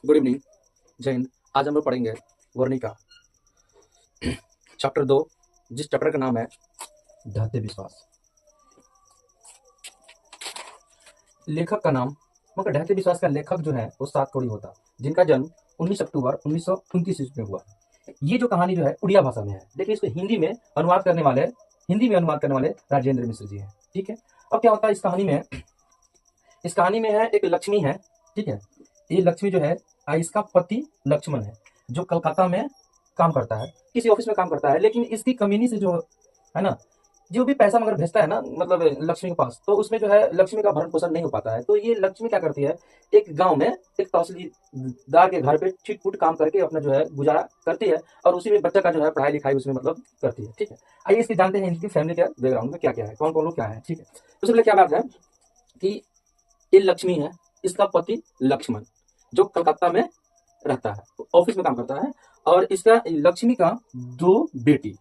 Good evening. जय हिंद। आज हम लोग पढ़ेंगे वर्णिका चैप्टर 2, जिस चैप्टर का नाम है ढाते विश्वास। लेखक का नाम, मगर ढाते विश्वास का लेखक जो है वो सात कोड़ी होता, जिनका जन्म 19 अक्टूबर 1929 ईस्वी में हुआ। ये जो कहानी जो है उड़िया भाषा में है, लेकिन इसको हिंदी में अनुवाद करने वाले राजेंद्र मिश्र जी हैं। ठीक है। अब क्या होता है इस कहानी में है, एक लक्ष्मी है। ठीक है। ये लक्ष्मी जो है, इसका पति लक्ष्मण है, जो कलकत्ता में काम करता है, किसी ऑफिस में काम करता है। लेकिन इसकी कमीनी से जो है ना, जो भी पैसा मगर भेजता है ना, मतलब लक्ष्मी के पास, तो उसमें जो है लक्ष्मी का भरण पोषण नहीं हो पाता है। तो ये लक्ष्मी क्या करती है, एक गांव में एक तहसीलदार के घर पे छिट-फुट काम करके अपना जो है गुजारा करती है, और उसी में बच्चा का जो है पढ़ाई लिखाई उसमें मतलब करती है। ठीक है। आइए इसके जानते हैं इनकी फैमिली का बैकग्राउंड में क्या क्या है, कौन कौन लोग क्या है। ठीक है। तो सबसे पहले क्या बात है कि ये लक्ष्मी है, इसका पति लक्ष्मण, जो कलकत्ता में रहता है, ऑफिस में काम करता है। और इसका लक्ष्मी का दो बेटी।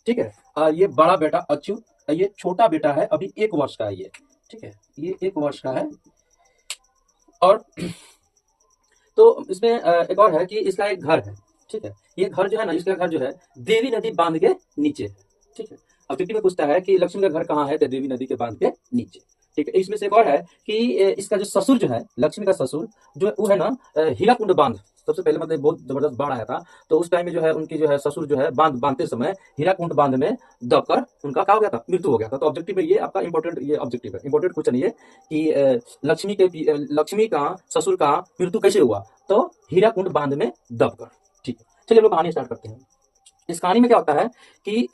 ठीक है। ये बड़ा बेटा अच्युत, ये छोटा बेटा है, अभी 1 वर्ष का है ये। ठीक है। ये 1 वर्ष का है। और तो इसमें एक और है कि इसका एक घर है। ठीक है। ये घर जो है ना, इसका घर जो है देवी नदी बांध के नीचे है। ठीक है। अब में पूछता है कि लक्ष्मी का घर कहाँ है, तो देवी नदी के बांध के नीचे। ठीक है। इसमें से एक और है कि इसका जो ससुर जो है, लक्ष्मी का ससुर जो वो है ना, हीराकुंड बांध, सबसे पहले मतलब बहुत जबरदस्त बाढ़ आया था, तो उस टाइम में जो है उनकी जो है ससुर जो है बांध बांधते समय हीराकुंड बांध में दबकर उनका क्या हो गया था, मृत्यु हो गया था। तो ऑब्जेक्टिव में ये आपका इंपॉर्टेंट, ये ऑब्जेक्टिव है, इंपॉर्टेंट क्वेश्चन ये कि लक्ष्मी का ससुर का मृत्यु कैसे हुआ, तो हीराकुंड बांध में दबकर। ठीक है। चलिए हम लोग कहानी स्टार्ट करते हैं। इस कहानी में क्या होता है कि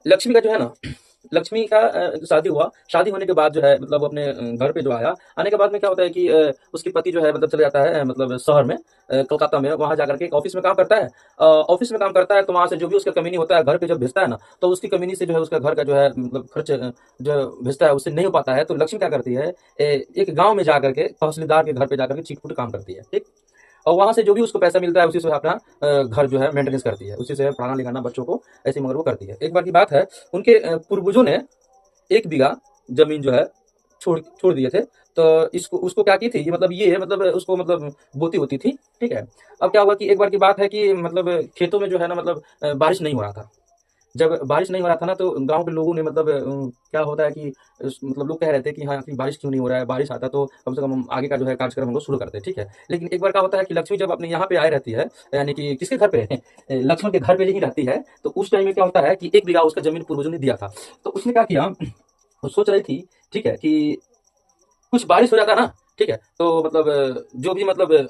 लक्ष्मी का जो है ना, लक्ष्मी का शादी हुआ। शादी होने के बाद जो है मतलब अपने घर पे जो आया, आने के बाद में क्या होता है कि उसकी पति जो है मतलब चले जाता है मतलब शहर में, कलकत्ता में, वहां जाकर के एक ऑफिस में काम करता है। ऑफिस में काम करता है, तो वहां से जो भी उसका कमीनी होता है घर पे जब भेजता है ना, तो उसकी कमीनी से जो है उसका घर का जो है मतलब खर्च जो भेजता है उससे नहीं हो पाता है। तो लक्ष्मी क्या करती है, एक गाँव में जाकर के तहसीलदार के घर पे जाकर के चिटपुट काम करती है। ठीक। और वहां से जो भी उसको पैसा मिलता है उसी से अपना घर जो है मेंटेनेंस करती है, उसी से पढ़ाना लिखाना बच्चों को, ऐसे मगर वो करती है। एक बार की बात है, उनके पूर्वजों ने 1 बीघा जमीन जो है छोड़ छोड़ दिए थे। तो इसको उसको क्या की थी, मतलब ये मतलब उसको मतलब बोती होती थी। ठीक है। अब क्या हुआ कि एक बार की बात है कि मतलब खेतों में जो है ना, मतलब बारिश नहीं हो रहा था। जब बारिश नहीं हो रहा था ना, तो गांव के लोगों ने मतलब क्या होता है कि मतलब लोग कह रहे थे कि हाँ कि बारिश क्यों नहीं हो रहा है, बारिश आता तो कम से कम हम आगे का जो है कार्यक्रम हम लोग शुरू करते हैं। ठीक है। लेकिन एक बार क्या होता है कि लक्ष्मी जब अपने यहाँ पे आए रहती है, यानी कि किसके घर पे लक्ष्मण के घर पे ही रहती है, तो उस टाइम में क्या होता है कि 1 बीघा उसका जमीन पूर्वजों ने दिया था। तो उसने क्या किया, वो सोच रही थी, ठीक है, कि कुछ बारिश हो जाता ना, ठीक है, तो मतलब जो भी मतलब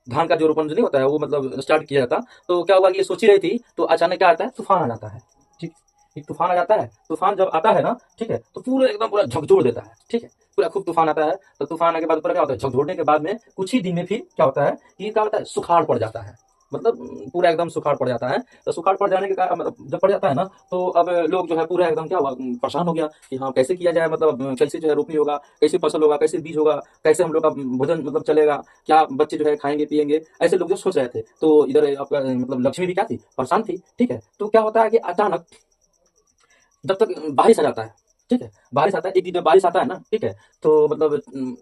धान का जो रोपण जो नहीं होता है वो मतलब स्टार्ट किया जाता। तो क्या हुआ कि ये सोच ही रही थी, तो अचानक क्या आता है, तूफान आ जाता है। ठीक। एक तूफान आ जाता है, तूफान जब आता है ना, ठीक है, तो पूरा एकदम पूरा झकझोर देता है। ठीक है। पूरा खूब तूफान आता है, तो तूफान आने के बाद पूरा क्या होता है, झकझोरने के बाद में कुछ ही दिन में फिर क्या होता है कि क्या होता है, सुखाड़ पड़ जाता है। मतलब पूरा एकदम सुखाड़ पड़ जाता है। तो सुखाड़ पड़ जाने के कारण मतलब जब पड़ जाता है ना, तो अब लोग जो है पूरा एकदम क्या हुआ, परेशान हो गया कि हाँ कैसे किया जाए, मतलब कैसे जो है रोपनी होगा, कैसे फसल होगा, कैसे बीज होगा, कैसे हम लोग का भोजन मतलब चलेगा, क्या बच्चे जो है खाएंगे पिएंगे, ऐसे लोग जो सोच रहे थे। तो इधर आपका मतलब लक्ष्मी भी क्या थी, परेशान थी। ठीक है। तो क्या होता है कि अचानक जब तक बारिश आ जाता है, ठीक है, बारिश आता है, एक दिन जब बारिश आता है ना, ठीक है, तो मतलब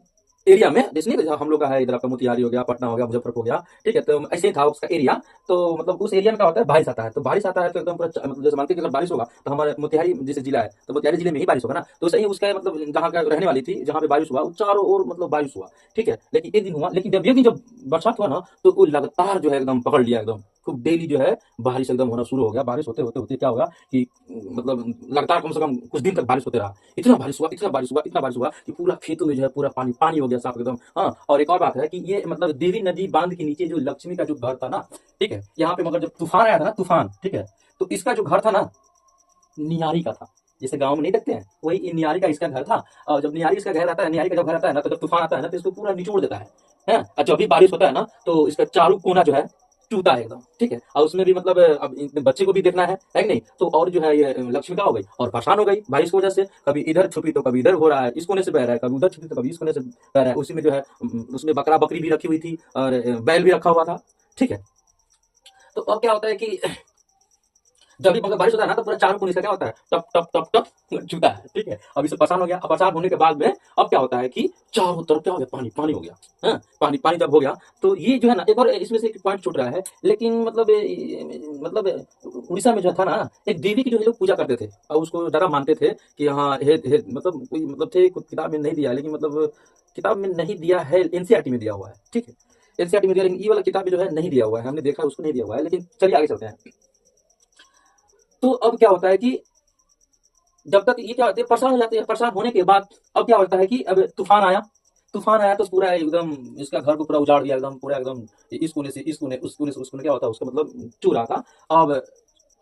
एरिया में जैसे नहीं, जहाँ हम लोग का है इधर आपका मोतिहारी हो गया, पटना हो गया, मुजफ्फरपुर हो गया, ठीक है, तो ऐसे ही था उसका एरिया। तो मतलब उस एरिया में क्या होता है, बारिश आता है, तो बारिश आता है तो एकदम पूरा मतलब जैसे मानते हैं कि अगर बारिश होगा तो हमारे मोतिहारी जैसे जिला है, तो मोतिहारी जिले में ही बारिश होगा ना, तो सही उसका मतलब जहाँ का रहने वाली थी, जहाँ पे बारिश हुआ, वो चारों ओर मतलब बारिश हुआ। ठीक है। लेकिन एक दिन हुआ, लेकिन जब एक दिन जब बरसात हुआ ना, तो वो लगातार जो है एकदम पकड़ लिया, एकदम खूब डेली जो है बारिश एकदम होना शुरू हो गया। बारिश होते होते होते क्या होगा कि मतलब लगातार कम से कम कुछ दिन तक बारिश होते रहा। इतना बारिश हुआ, इतना बारिश हुआ, इतना बारिश हुआ कि पूरा खेतों में जो है पूरा पानी पानी हो गया साफ एकदम। हाँ, और एक और बात है कि ये मतलब देवी नदी बांध के नीचे जो लक्ष्मी का जो घर था ना, ठीक है, यहाँ पे मगर जब तूफान आया था ना, तूफान, ठीक है, तो इसका जो घर था ना, नियारी का था। जैसे गांव में नहीं देखते हैं, वही नियारी का इसका घर था। और जब नियारी इसका घर आता है, नियारी का जब घर आता है ना, तो जब तूफान आता है ना, तो इसको पूरा निचोड़ देता है। और जब भी बारिश होता है ना, तो इसका चारू कोना जो है टूटा है एकदम। ठीक है। और उसमें भी मतलब अब बच्चे को भी देखना है कि नहीं, तो और जो है ये लक्ष्मी का हो गई और परेशान हो गई बारिश की वजह से। कभी इधर छुपी तो कभी इधर हो रहा है, इस कोने से बह रहा है, कभी उधर छुपी तो कभी इस कोने से बह रहा है। उसी में जो है उसमें बकरा बकरी भी रखी हुई थी, और बैल भी रखा हुआ था। ठीक है। तो अब क्या होता है कि जब भी मतलब बारिश होता है ना तो पूरा चारों कोने से क्या होता है, टप टप टप टप छूता है, ठीक है। अब इससे परेशान हो गया। अब परेशान होने के बाद में अब क्या होता है कि चारों तरफ क्या हो गया, पानी पानी हो गया। हाँ, पानी पानी जब हो गया तो ये जो है ना, एक और इसमें से एक पॉइंट छूट रहा है, लेकिन मतलब उड़ीसा में जो था ना, एक देवी की जो है लोग पूजा करते थे और उसको ज्यादा मानते थे कि हाँ हे मतलब कोई मतलब थे, कुछ किताब में नहीं दिया, लेकिन मतलब किताब में नहीं दिया है, एनसीईआरटी में दिया हुआ है, ठीक है। एनसीईआरटी में दिया, लेकिन ये वाला किताब में जो है नहीं दिया हुआ है, हमने देखा उसको नहीं दिया हुआ है, लेकिन चलिए आगे चलते हैं। तो अब क्या होता है कि जब तक ये क्या होते हैं, परेशान हो जाते हैं। परेशान होने के बाद अब क्या होता है कि अब तूफान आया। तूफान आया तो पूरा एकदम इसका घर को पूरा उजाड़ दिया, एकदम पूरा एकदम इस कोने से इस कोने, उस कोने से उस कोने, क्या होता है उसका मतलब चू रहा था।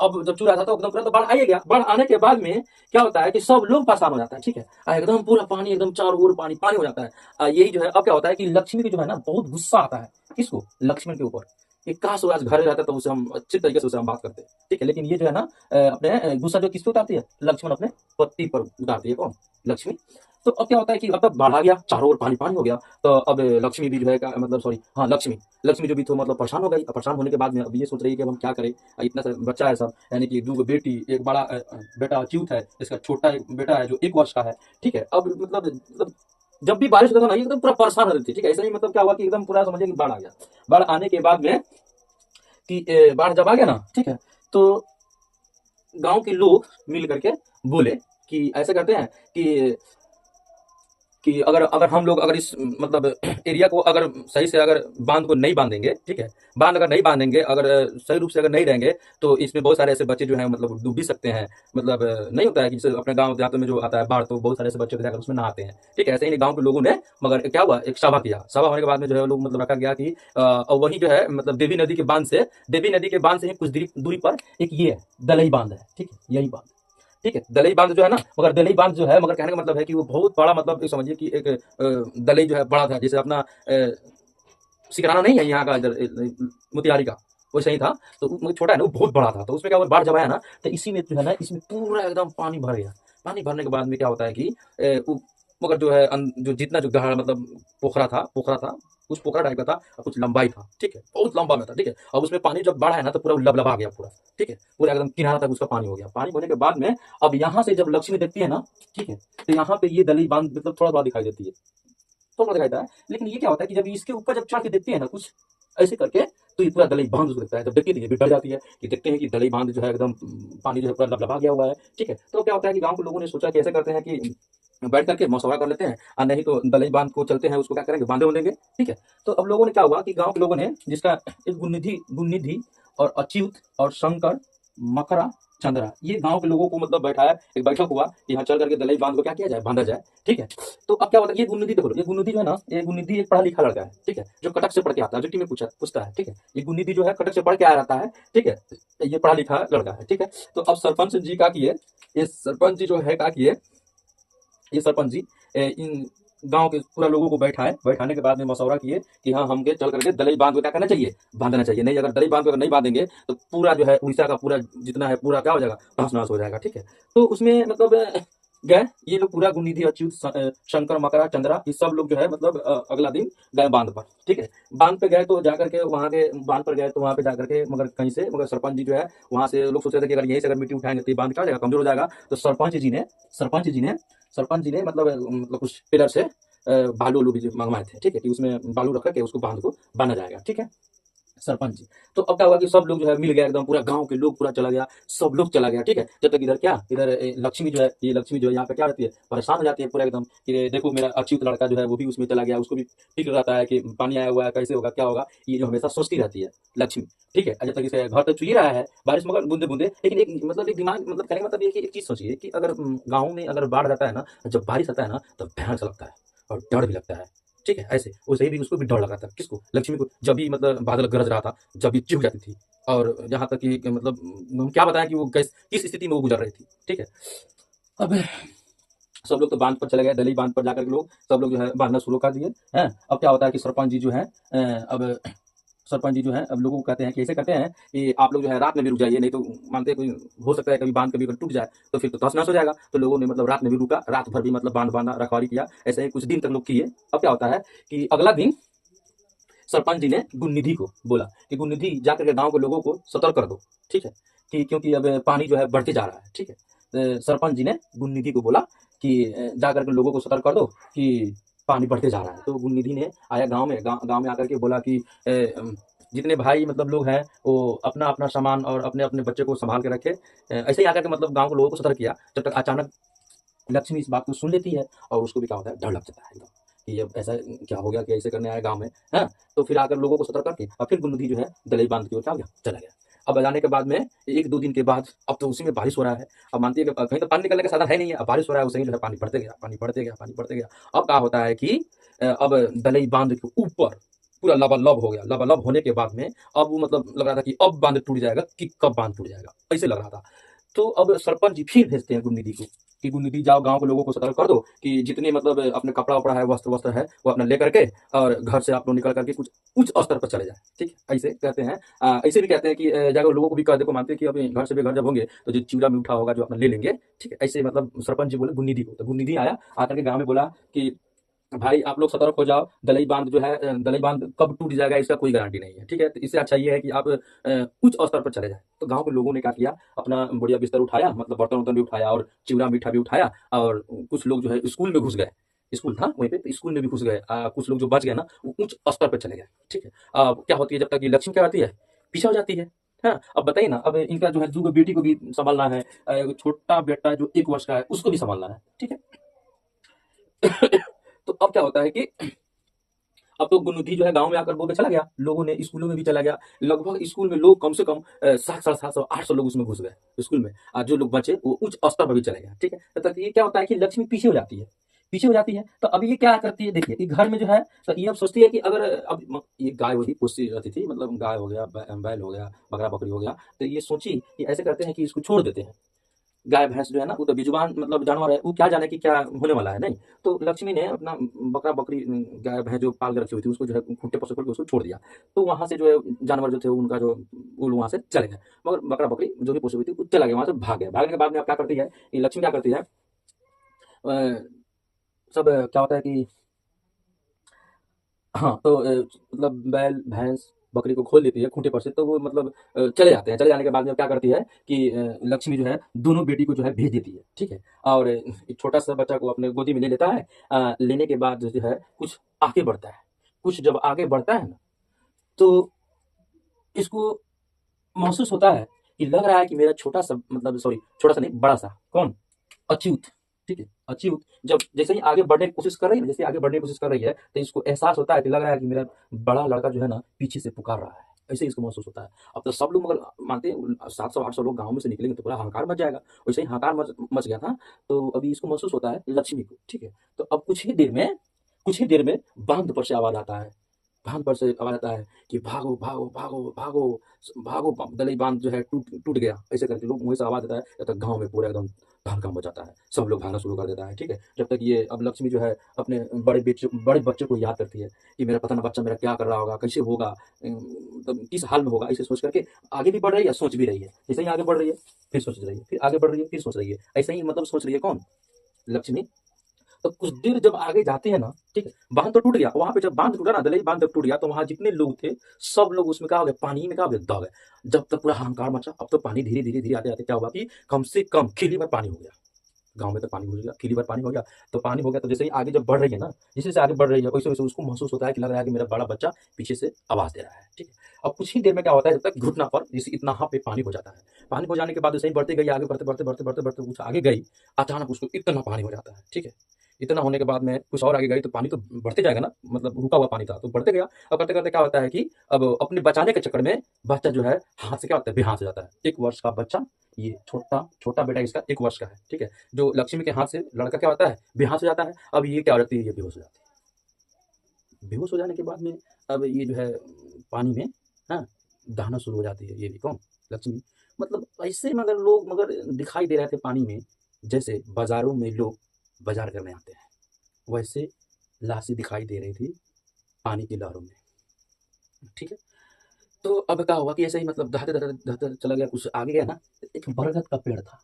अब जब चू रहा था तो एकदम पूरा तो बाढ़ आ ही गया। बाढ़ आने के बाद में क्या होता है कि सब लोग परेशान हो जाता है, ठीक है। एकदम पूरा पानी, एकदम चारों ओर पानी पानी हो जाता है। यही जो है अब क्या होता है कि लक्ष्मी की जो है ना बहुत गुस्सा आता है, किसको, लक्ष्मण के ऊपर, कि काश वो आज घर रहता तो उसे हम अच्छे तरीके से उसे हम बात करते, ठीक है। लेकिन ये जो है ना अपने गुस्सा जो किस पे उतारती है, लक्ष्मण अपने पति पर उतारती है। कौन, लक्ष्मी। तो अब क्या होता है कि अब तक बाढ़ आ गया, चारों ओर पानी पानी हो गया। तो अब लक्ष्मी भी जो है मतलब सॉरी हाँ लक्ष्मी, लक्ष्मी जो भी तो मतलब परेशान हो गई। अब परेशान होने के बाद में अब ये सोच रही है कि अब हम क्या करें, इतना सा बच्चा है सब, यानी कि दो बेटी, एक बड़ा बेटा अच्युत है, इसका छोटा एक बेटा है जो 1 वर्ष का है, ठीक है। अब मतलब जब भी बारिश होता था ना ये एकदम पूरा परेशान हो रही थी, ठीक है। ऐसे ही मतलब क्या हुआ कि एकदम पूरा समझिए कि बाढ़ आ गया। बाढ़ आने के बाद में कि बाढ़ जब आ गया ना, ठीक है, तो गांव के लोग मिल करके बोले कि ऐसे करते हैं कि अगर अगर हम लोग अगर इस मतलब एरिया को अगर सही से अगर बांध को नहीं बांधेंगे, ठीक है, बांध अगर नहीं बांधेंगे, अगर सही रूप से अगर नहीं रहेंगे तो इसमें बहुत सारे ऐसे बच्चे जो हैं मतलब डूब भी सकते हैं। मतलब नहीं होता है कि जैसे अपने गांव देहातों में जो आता है बाढ़ तो बहुत सारे ऐसे बच्चे जाकर उसमें नहाते हैं, ठीक है। ऐसे ही गांव के लोगों ने, मगर क्या हुआ, एक सभा किया। सभा होने के बाद में जो है लोग मतलब रखा गया कि और वही जो है मतलब देवी नदी के बांध से ही कुछ दूरी पर एक ये दलई बांध है, ठीक है, यही बांध, ठीक है। दलई बांध जो है ना, मगर दलई बांध जो है, मगर कहने का मतलब है कि वो बहुत बड़ा, मतलब समझिए कि एक दलई जो है बड़ा था, जैसे अपना सिकराना नहीं है यहाँ का इधर मोतिहारी का, वैसे ही था। तो वो छोटा है ना, वो बहुत बड़ा था। तो उसमें क्या हुआ, बाढ़ जब आया ना तो इसी में जो है ना, इसमें पूरा एकदम पानी भर गया। पानी भरने के बाद में क्या होता है कि मगर जो है जो जितना जो गहरा मतलब पोखरा था, कुछ पोखरा टाइप का था और कुछ लंबाई था, ठीक है, बहुत लंबा में था, ठीक है। अब उसमें पानी जब बढ़ा है ना तो पूरा लबलबा गया पूरा, ठीक है, पूरा एकदम किनारा तक उसका पानी हो गया। पानी होने के बाद में अब यहाँ से जब लक्ष्मी देखती है ना, ठीक है, तो यहाँ पे ये दलई बांध मतलब थोड़ा थोड़ा दिखाई देती है, थोड़ा दिखाई देता है। लेकिन ये क्या होता है कि जब इसके ऊपर जब चढ़ के देखते हैं ना कुछ ऐसे करके, तो ये पूरा दलई बांध उसको दिखता है। जब देखती है तो ये भी डर जाती है कि देखते हैं कि दलई बांध जो है एकदम पानी जो है पूरा लबलबा गया हुआ है, ठीक है। तो क्या होता है कि गांव के लोगों ने सोचा कि ऐसे करते हैं कि बैठ करके मशवरा कर लेते हैं, और नहीं तो दलई बांध को चलते हैं, उसको क्या करेंगे, बांधे होंगे, ठीक है। तो अब लोगों ने क्या हुआ कि गांव के लोगों ने, जिसका एक गुन्निधि और अच्युत और शंकर, मकरा, चंद्रा, ये गांव के लोगों को मतलब बैठाया, एक बैठक हुआ कि यहाँ चल करके दलई बांध को क्या किया जाए, बांधा जाए, ठीक है। तो अब क्या होता है, ये गुन्निधि देखो, ये गुन्निधि जो है ना, ये गुन्निधि एक पढ़ा लिखा लड़का है, ठीक है, जो कटक से पढ़ के आता है, जो टीम में पूछता है, ठीक है। ये गुन्निधि जो है कटक से पढ़ के आया रहता है, ठीक है, ये पढ़ा लिखा लड़का है, ठीक है। तो अब सरपंच जी का किए, ये सरपंच जी जो है का किए, ये सरपंच जी इन गांव के पूरा लोगों को बैठाने के बाद में मशवरा किए कि हाँ हमके चल करके दलई बांध को क्या करना चाहिए, बांधना चाहिए। नहीं, अगर दलई बांध को अगर नहीं बांधेंगे तो पूरा जो है उड़ीसा का पूरा जितना है पूरा क्या हो जाएगा, तहस नहस हो जाएगा, ठीक है। तो उसमें मतलब गए ये लोग पूरा गुनिधि, अच्युत, शंकर, मकरा, चंद्रा, ये सब लोग जो है मतलब अगला दिन गए बांध पर, ठीक है। बांध पे गए तो जाकर के वहां के बांध पर गए तो वहां पे जाकर के मगर कहीं से, मगर सरपंच जी जो है वहां से लोग सोच रहे थे कि अगर यहीं से अगर मिट्टी उठाएंगे तो ये बांध क्या हो जाएगा, कमजोर हो जाएगा। तो सरपंच जी ने मतलब कुछ टेलर से बालू वालू भी मंगवाए थे, ठीक है, कि उसमें बालू रख के उसको बांध को बांधा जाएगा, ठीक है, सरपंच जी। तो अब क्या हुआ कि सब लोग जो है मिल गया, एकदम पूरा गांव के लोग पूरा चला गया, सब लोग चला गया, ठीक है। जब तक इधर लक्ष्मी जो है, ये लक्ष्मी जो है यहाँ पे क्या रहती है, परेशान हो जाती है पूरा एकदम कि देखो मेरा अच्युत लड़का जो है वो भी उसमें चला गया, उसको भी फिक्र रहता है कि पानी आया हुआ है, कैसे होगा, क्या होगा, ये जो हमेशा सोचती रहती है लक्ष्मी, ठीक है। जब तक इसे घर तक छू ही रहा है बारिश मगर बूंदे बूंदे, लेकिन एक मतलब एक दिमाग मतलब कहने का मतलब ये कि एक चीज सोचिए कि अगर गाँव में अगर बाढ़ आता है ना, जब बारिश आता है ना तो भयानक लगता है और डर भी लगता है, ठीक है। ऐसे वैसे ही भी उसको भी डर लगा था, किसको, लक्ष्मी को। जब भी मतलब बादल गरज रहा था, जब भी चुप जाती थी, और यहाँ तक कि मतलब हम क्या बताएं कि वो किस स्थिति में वो गुजर रही थी, ठीक है। अब सब लोग तो बांध पर चले गए, दलई बांध पर जाकर के लोग सब लोग जो है बांधना शुरू कर दिए हैं। अब क्या होता है कि सरपंच जी जो है अब सरपंच जी जो है अब लोगों को कहते हैं कि ऐसे करते हैं कि आप लोग जो है रात में भी रुक जाइए, नहीं तो मानते हैं कोई हो सकता है कभी बांध कभी अगर टूट जाए तो फिर तो तहस नहस हो जाएगा। तो लोगों ने मतलब रात में भी रुका, रात भर भी मतलब बांध बांधा, रखवाली किया, ऐसे ही कुछ दिन तक लोग किए। अब क्या होता है कि अगला दिन सरपंच जी ने गुन्निधि को बोला कि गुन्निधि जाकर के गांव के लोगों को सतर्क कर दो, ठीक है, कि क्योंकि अब पानी जो है बढ़ते जा रहा है, ठीक है। सरपंच जी ने गुणनिधि को बोला कि जा करके लोगों को सतर्क कर दो कि पानी बढ़ते जा रहा है। तो गुणनिधि ने आया गाँव में, गाँव में आकर के बोला कि जितने भाई मतलब लोग हैं वो अपना-अपना सामान और अपने-अपने बच्चे को सँभाल के रखें। ऐसे ही आकर के मतलब गाँव के लोगों को सतर्क किया, जब तक अचानक लक्ष्मी इस बात को सुन लेती है और उसको भी क्या होता है, डर लग जाता है एकदम कि अब ऐसा क्या हो गया कि ऐसे करने आए गाँव में, हैं? तो फिर आकर लोगों को सतर्क करके और फिर गुणनिधि जो है दलई बाँध की ओर क्या हो गया, चला गया। अब जाने के बाद में 1-2 दिन के बाद अब तो उसी में बारिश हो रहा है। अब मानती है कि कहीं तो पानी निकलने का साधन है नहीं है। अब बारिश हो रहा है, उसे ही जो है पानी बढ़ते गया, पानी बढ़ते गया, पानी बढ़ते गया। अब क्या होता है कि अब दलई बाँध के ऊपर पूरा लबालब हो गया। लबालब होने के बाद में अब वो मतलब लग रहा था कि अब बाँध टूट जाएगा कि कब बाँध टूट जाएगा, ऐसे लग रहा था। तो अब सरपंच जी फिर भेजते हैं गुणनिधि को कि गुणनिधि जाओ गाँव के लोगों को सतर्क कर दो कि जितने मतलब अपने कपड़ा-वपड़ा है, वस्त्र-वस्त्र है, वो अपना लेकर के और घर से आप लोग निकल करके कुछ उच्च स्तर पर चले जाएँ, ठीक है? ऐसे कहते हैं। ऐसे भी कहते हैं कि जाकर लोगों को भी कह दो, मानते हैं कि अभी घर से बेघर जब होंगे तो जो चिवड़ा मीठा होगा जो अपना ले लेंगे, ठीक है? ऐसे मतलब सरपंच जी बोले गुणनिधि को। तो गुणनिधि आया, आकर के गाँव में बोला कि भाई आप लोग सतर्क हो जाओ, दलई बाँध जो है दलई बाँध कब टूट जाएगा इसका कोई गारंटी नहीं है, ठीक है? तो इससे अच्छा ये है कि आप उच्च स्तर पर चले जाएँ। तो गाँव के लोगों ने क्या किया, अपना बढ़िया बिस्तर उठाया, मतलब बर्तन-वर्तन भी उठाया और चिवड़ा-मीठा भी उठाया और कुछ लोग जो है स्कूल में घुस गए। स्कूल था वहीं पे, तो स्कूल में भी घुस गए। कुछ लोग जो बच गए ना, वो उच्च स्तर पे चले गए, ठीक है? अब क्या होती है, जब तक ये लक्ष्मी क्या करती है, पीछे हो जाती है। हाँ, अब बताइए ना, अब इनका जो है 2 बेटी को भी सँभालना है, छोटा बेटा जो 1 वर्ष का है, उसको भी सँभालना है, ठीक है? तो अब क्या होता है कि अब तो गुणनिधि जो है गाँव में आकर बोल के चला गया, लोगों ने स्कूलों में भी चला गया। लगभग स्कूल में लोग कम से कम 700 साढ़े 700 800 लोग उसमें घुस गए स्कूल में। जो लोग बचे वो उच्च स्तर पर भी चले गए, ठीक है? तब तक ये क्या होता है कि लक्ष्मी पीछे हो जाती है। पीछे हो जाती है, तो अब ये क्या करती है, देखिए कि घर में जो है, तो ये अब सोचती है कि अगर अब ये गाय होती पोसी रहती थी, मतलब गाय हो गया, बैल हो गया, बकरा-बकरी हो गया, तो ये सोची कि ऐसे करते हैं कि इसको छोड़ देते हैं। गाय भैंस जो है ना, वो तो बेजुबान मतलब जानवर है, वो क्या जाने कि क्या होने वाला है, नहीं। तो लक्ष्मी ने अपना बकरा बकरी गाय भैंस जो पाल के रखी हुई थी उसको जो है खूंटे पर से खोल के उसको छोड़ दिया। तो वहां से जो है जानवर जो थे उनका जो वो वहां से चले गए, मगर बकरा बकरी जो भी पोसी हुई थी वो चला गया, वहां से भाग गया। भागने के बाद में अब क्या करती है, ये लक्ष्मी क्या करती है, सब क्या होता है कि हाँ, तो मतलब बैल, भैंस, बकरी को खोल देती है खूँटे पर से, तो वो मतलब चले जाते हैं। चले जाने के बाद में क्या करती है कि लक्ष्मी जो है दोनों बेटी को जो है भेज देती है, ठीक है? और एक छोटा-सा बच्चा को अपने गोदी में ले लेता है। लेने के बाद जो है कुछ आगे बढ़ता है। कुछ जब आगे बढ़ता है ना, तो इसको महसूस होता है कि लग रहा है कि मेरा छोटा-सा मतलब सॉरी छोटा-सा नहीं, बड़ा-सा कौन? अच्युत, ठीक है? अच्युत जब जैसे ही आगे बढ़ने की कोशिश कर रही है ना, जैसे ही आगे बढ़ने की कोशिश कर रही है, तो इसको एहसास होता है कि लग रहा है कि मेरा बड़ा लड़का जो है ना, पीछे से पुकार रहा है। ऐसे ही इसको महसूस होता है। अब तो सब लोग मगर मानते हैं 700-800 लोग गाँव में से निकलेंगे तो पूरा हाहाकार मच जाएगा। वैसे ही हाहाकार मच मच गया था, तो अभी इसको महसूस होता है लक्ष्मी को, ठीक है? तो अब कुछ ही देर में बाँध पर से आवाज़ आता है। बाँध पर से आवाज़ आता है कि भागो, भागो, भागो, भागो, भागो, दलई बाँध जो है टूट टूट गया। ऐसे करके लोग मुँह से आवाज़ आता है, तब तक गाँव में पूरा एकदम तहलका मच जाता है। सब लोग भागना शुरू कर देता है, ठीक है? जब तक ये अब लक्ष्मी जो है अपने बड़े बच्चे को याद करती है कि मेरा पता ना बच्चा मेरा क्या कर रहा होगा, कैसे होगा, मतलब किस हाल में होगा, ऐसे सोच करके आगे भी बढ़ रही है, सोच भी रही है। जैसे ही आगे बढ़ रही है, फिर सोच रही है, फिर आगे बढ़ रही है, फिर सोच रही है। ऐसे ही मतलब सोच रही है कौन? लक्ष्मी। तो कुछ देर जब आगे जाते हैं ना, ठीक है, बांध तो टूट गया, वहां पे जब बांध टूटा ना, दलई बांध जब टूट गया, तो वहां जितने लोग थे सब लोग उसमें क्या हो गए, पानी में क्या हो गए, दब गए। जब तक पूरा हाहाकार मचा, अब तो पानी धीरे धीरे धीरे आते आते क्या हुआ कि कम से कम खिली भर पानी हो गया। गाँव में तो पानी घुस गया, खिली भर पानी हो गया। तो पानी हो गया, तो जैसे ही आगे जब बढ़ रही है ना, जैसे जैसे आगे बढ़ रही है वैसे वैसे उसको महसूस होता है कि लग रहा है कि मेरा बड़ा बच्चा पीछे से आवाज दे रहा है, ठीक है। अब कुछ ही देर में क्या होता है, जब तक घुटना पर जैसे इतना हाथ पे पानी हो जाता है, पानी हो जाने के बाद जैसे ही बढ़ती गई, आगे बढ़ते बढ़ते बढ़ते बढ़ते बढ़ते कुछ आगे गई, अचानक उसको इतना पानी हो जाता है, ठीक है। इतना होने के बाद में कुछ और आगे गई, तो पानी तो बढ़ते जाएगा ना, मतलब रुका हुआ पानी था तो बढ़ते गया। अब करते करते क्या होता है कि अब अपने बचाने के चक्कर में बच्चा जो है हाथ से क्या होता है, बेहाथ हो जाता है। 1 वर्ष का बच्चा, ये छोटा छोटा बेटा इसका 1 वर्ष का है, ठीक है। जो लक्ष्मी के हाथ से लड़का क्या होता है, बेहाथ हो जाता है। अब ये क्या हो जाती है, ये बेहोश हो जाती है। बेहोश हो जाने के बाद में अब ये जो है पानी में, हाँ, दहाना शुरू हो जाती है। ये भी कौन, लक्ष्मी। मतलब ऐसे मगर लोग मगर दिखाई दे रहे थे पानी में, जैसे बाजारों में लोग बाजार करने आते हैं, वैसे लाशें दिखाई दे रही थी पानी की लहरों में, ठीक है। तो अब क्या हुआ कि ऐसे ही मतलब दहाते चला गया, कुछ आगे गया ना, एक बरगद का पेड़ था।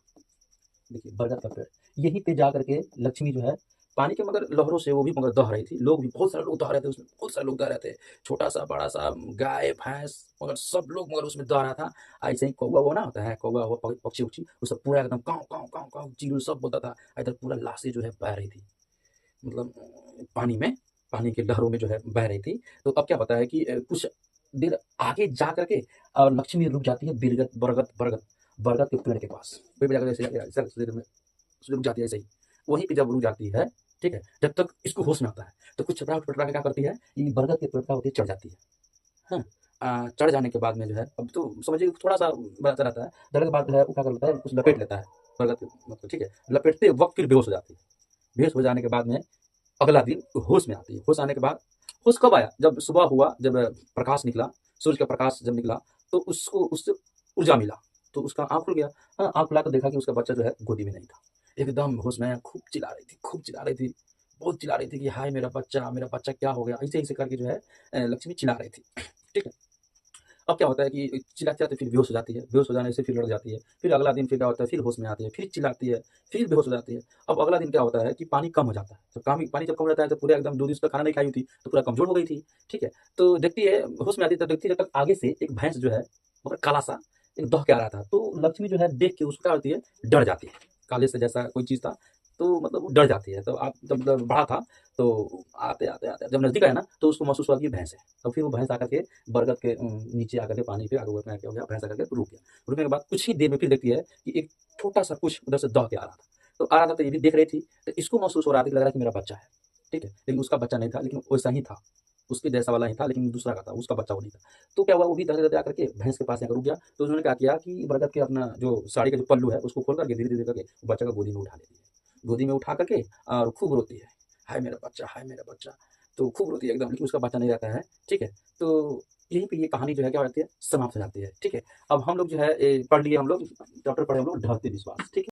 देखिए बरगद का पेड़, यहीं पे जा करके लक्ष्मी जो है पानी के मगर लहरों से वो भी मगर दह रही थी। लोग भी बहुत सारे लोग दह रहे थे उसमें, बहुत सारे लोग दह रहे थे। छोटा-सा, बड़ा-सा, गाय, भैंस मगर सब लोग मगर उसमें दह रहा था। ऐसे ही कौवा-वौवा ना होता है, कौवा हुआ, पक्षी-वक्षी, वो सब पूरा एकदम काँव, काँव, काँव, काँव, चील सब बोलता था। इधर पूरा लाशें जो है बह रही थी। मतलब पानी में, पानी की लहरों में जो है बह रही थी। तो अब क्या होता है कि कुछ देर आगे जा कर के और लक्ष्मी रुक जाती है बिरगद बरगद बरगद बरगद के पेड़ के पास। पेड़ पे जाकर ऐसे ऐसे ऐसे देर में रुक जाती है ऐसे ही। वहीं पे जब रुक जाती है, ठीक है? जब तक इसको होश में आता है, तो कुछ चपड़ा-उपड़ा के क्या करती है, ये बरगद के पेड़ पे होती है चढ़ जाती है। हाँ, चढ़ जाने के बाद में जो है, अब तो समझिए थोड़ा-सा बचा रहता है, चढ़ने के बाद जो है वो क्या कर लेता है, कुछ लपेट लेता है, बरगद के मतलब ठीक है, लपेटते वक़्त फिर बेहोश हो जाती है। बेहोश हो जाने के बाद में अगला दिन होश में आती है। होश आने के बाद होश कब आया? जब सुबह हुआ, जब प्रकाश निकला, सूर्य का प्रकाश जब निकला, तो उसको उससे ऊर्जा मिला, तो उसका आँख खुल गया। हाँ, आँख खुला कर देखा कि उसका बच्चा जो है गोदी में नहीं था। एकदम होश में आया, खूब चिल्ला रही थी, खूब चिल्ला रही थी, बहुत चिल्ला रही थी कि हाय मेरा बच्चा क्या हो गया? ऐसे-ऐसे करके जो है लक्ष्मी चिल्ला रही थी। ठीक है? अब क्या होता है कि चिल्लाते-चिल्लाते फिर बेहोश हो जाती है, बेहोश हो जाने से फिर लड़ जाती है, फिर अगला दिन फिर क्या होता है, फिर होश में आती है, फिर चिल्लाती है, फिर बेहोश हो जाती है। अब अगला दिन क्या होता है कि पानी कम हो जाता है, जब पानी जब कम हो जाता है तो पूरा एकदम 2 दिन से खाना नहीं खाई हुई थी, तो पूरा कमज़ोर हो गई थी, ठीक है? तो देखती है, होश में आती है, तब देखती है, जब तक आगे से एक भैंस जो है मतलब काला-सा एक दौड़ के आ रहा था, तो लक्ष्मी जो है देख के उसको क्या होती है, डर जाती है। काले से जैसा कोई चीज़ था, तो मतलब वो डर जाती है। तो आप जब बड़ा था, तो आते-आते जब नज़दीक आया ना, तो उसको महसूस हुआ कि ये भैंस है। तो फिर वो भैंस आकर के बरगद के नीचे आकर के पानी पे आगे बढ़ना क्या हो गया, भैंस आकर के रुक गया। रुकने के बाद कुछ ही देर में फिर देखती है कि एक छोटा-सा कुछ उधर से दौड़ के आ रहा था। तो आ रहा था, तो ये भी देख रही थी, तो इसको महसूस हो रहा था कि लग रहा है कि मेरा बच्चा है, ठीक है? लेकिन उसका बच्चा नहीं था, लेकिन वैसा ही था। उसके जैसा वाला ही था, लेकिन दूसरा का था, उसका बच्चा वो नहीं था। तो क्या हुआ, वो भी दौड़ते-दौड़ते आकर के भैंस के पास जाकर रुक गया। तो उन्होंने क्या किया कि बरगद के अपना जो साड़ी का जो पल्लू है, उसको खोल कर के धीरे-धीरे करके बच्चे को गोदी में उठा लेती है। गोदी में उठा कर के और खूब रोती है, हाय मेरा बच्चा, हाय मेरा बच्चा। तो खूब रोती है एकदम, लेकिन उसका बच्चा नहीं रहता है, ठीक है? तो यहीं पे ये कहानी जो है क्या हो जाती है, समाप्त हो जाती है, ठीक है? अब हम लोग जो है पढ़ लिए हम लोग, चैप्टर पढ़े हम लोग ढलते विश्वास, ठीक है?